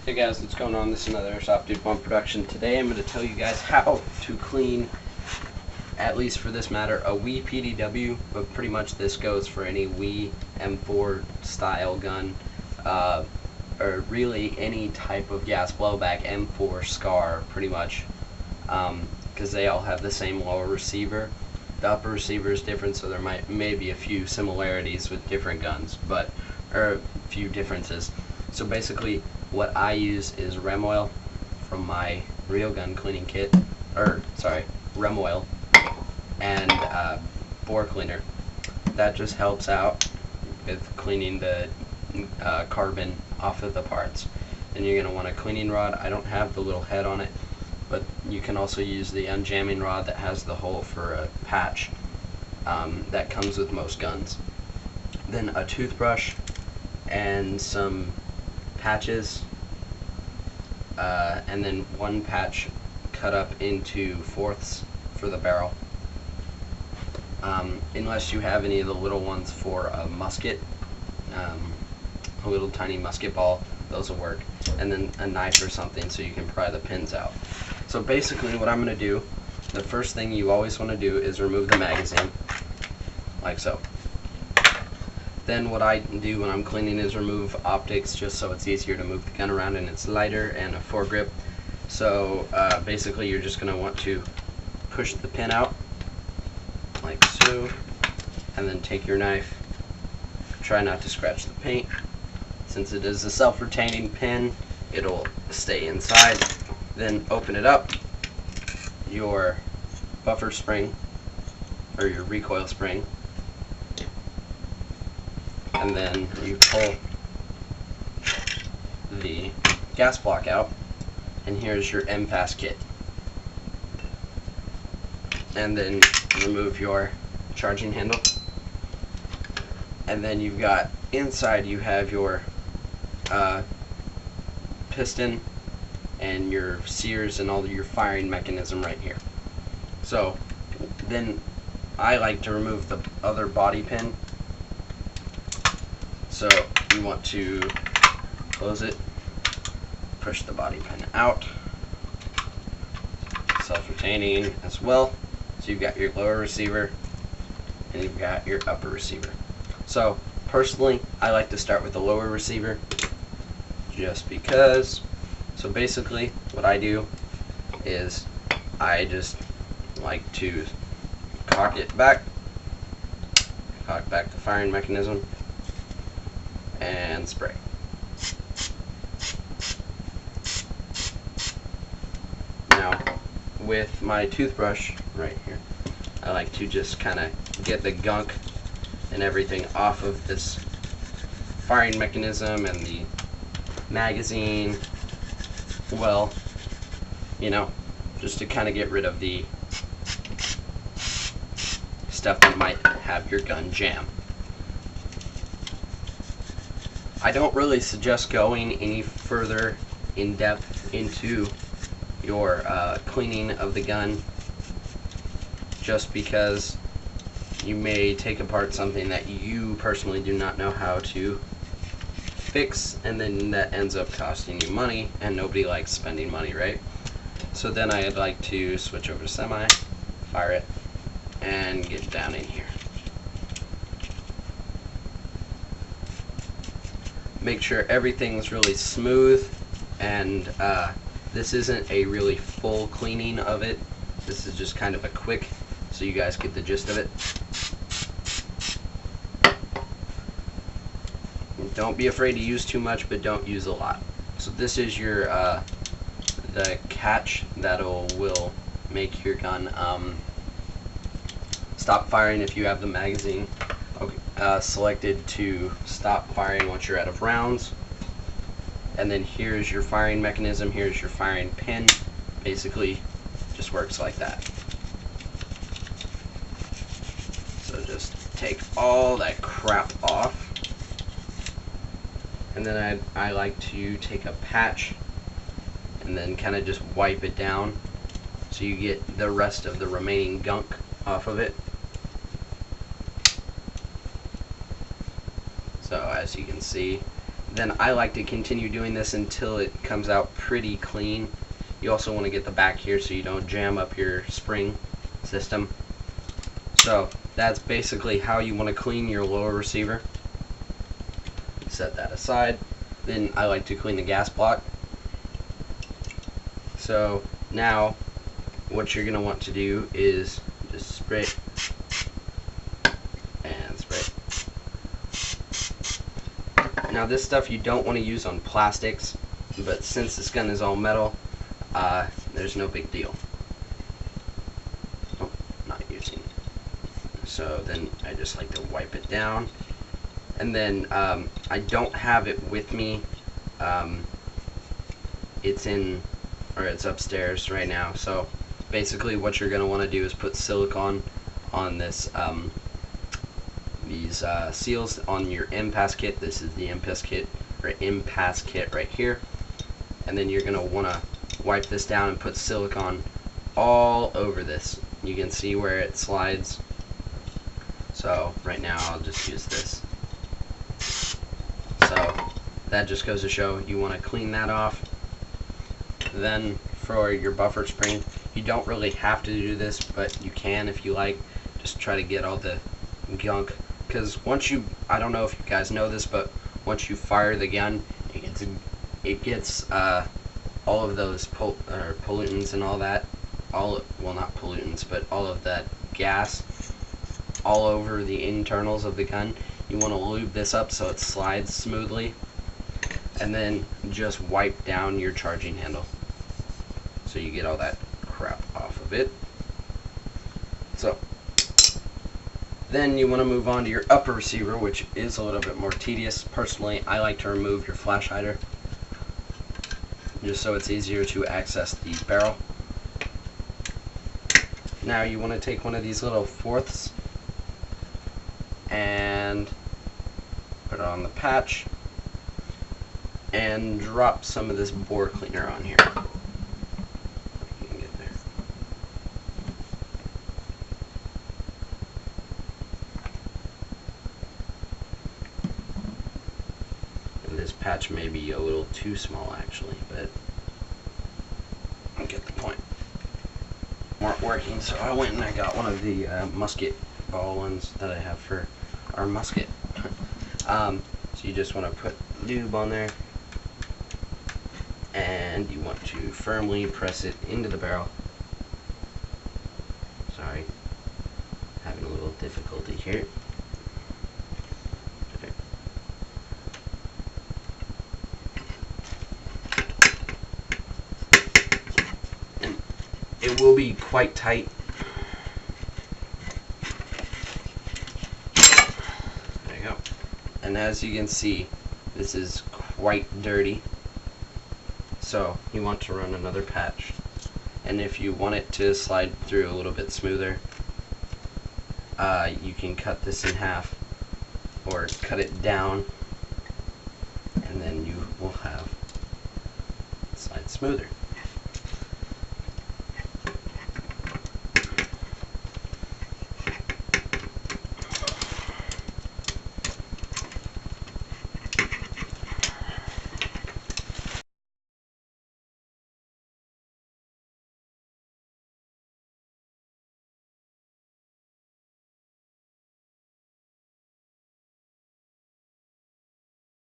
Hey guys, what's going on? This is another Airsoft M4 production. Today I'm going to tell you guys how to clean, at least for this matter, a Wii PDW, but pretty much this goes for any Wii M4 style gun, or really any type of gas blowback, M4 SCAR, pretty much, because they all have the same lower receiver. The upper receiver is different, so there may be a few similarities with different guns, or a few differences. So basically, what I use is rem oil from my real gun cleaning kit, rem oil, and bore cleaner. That just helps out with cleaning the carbon off of the parts. And you're going to want a cleaning rod. I don't have the little head on it, but you can also use the unjamming rod that has the hole for a patch that comes with most guns. Then a toothbrush and some patches, and then one patch cut up into fourths for the barrel. Unless you have any of the little ones for a musket, a little tiny musket ball, those will work. And then a knife or something so you can pry the pins out. So basically what I'm going to do, the first thing you always want to do is remove the magazine, like so. Then what I do when I'm cleaning is remove optics, just so it's easier to move the gun around and it's lighter and a foregrip. So basically you're just going to want to push the pin out, like so, and then take your knife. Try not to scratch the paint. Since it is a self-retaining pin, it'll stay inside. Then open it up, your buffer spring, or your recoil spring, and then you pull the gas block out, and here's your M-Pass kit. And then remove your charging handle, and then you've got inside, you have your piston and your sears and all your firing mechanism right here. So then I like to remove the other body pin. So you want to close it, push the body pin out, self-retaining as well. So you've got your lower receiver and you've got your upper receiver. So personally, I like to start with the lower receiver just because. So basically what I do is I just like to cock back the firing mechanism, and spray. Now with my toothbrush right here, I like to just kind of get the gunk and everything off of this firing mechanism and the magazine. Well, you know, just to kind of get rid of the stuff that might have your gun jam. I don't really suggest going any further in depth into your cleaning of the gun, just because you may take apart something that you personally do not know how to fix, and then that ends up costing you money, and nobody likes spending money, right? So then I'd like to switch over to semi, fire it, and get down in here. Make sure everything's really smooth, and this isn't a really full cleaning of it. This is just kind of a quick, so you guys get the gist of it. Don't be afraid to use too much, but don't use a lot. So this is your the catch that will make your gun stop firing if you have the magazine selected to stop firing once you're out of rounds. And then here's your firing mechanism, here's your firing pin. Basically just works like that. So just take all that crap off. And then I like to take a patch and then kind of just wipe it down so you get the rest of the remaining gunk off of it. So as you can see, then I like to continue doing this until it comes out pretty clean. You also want to get the back here so you don't jam up your spring system. So that's basically how you want to clean your lower receiver. Set that aside. Then I like to clean the gas block. So now what you're going to want to do is just spray and spray. Now this stuff you don't want to use on plastics, but since this gun is all metal, there's no big deal. Oh, not using it. So then I just like to wipe it down. And then I don't have it with me. It's upstairs right now. So basically what you're going to want to do is put silicone on this these seals on your impasse kit. This is the impasse kit right here. And then you're going to want to wipe this down and put silicone all over this. You can see where it slides. So right now I'll just use this. So that just goes to show you want to clean that off. Then for your buffer spring, you don't really have to do this, but you can if you like. Just try to get all the gunk, because once you, I don't know if you guys know this, but once you fire the gun, it gets all of those pollutants and all that, well, not pollutants, but all of that gas all over the internals of the gun. You want to lube this up so it slides smoothly, and then just wipe down your charging handle so you get all that crap off of it. So then you want to move on to your upper receiver, which is a little bit more tedious. Personally, I like to remove your flash hider just so it's easier to access the barrel. Now you want to take one of these little fourths and put it on the patch and drop some of this bore cleaner on here. You can get there. And this patch may be a little too small actually, but I get the point. Weren't working, so I went and I got one of the musket ball ones that I have for our musket. So you just want to put lube on there, and you want to firmly press it into the barrel. Sorry, having a little difficulty here. Okay. And it will be quite tight. And as you can see, this is quite dirty, so you want to run another patch. And if you want it to slide through a little bit smoother, you can cut this in half or cut it down, and then you will have it slide smoother.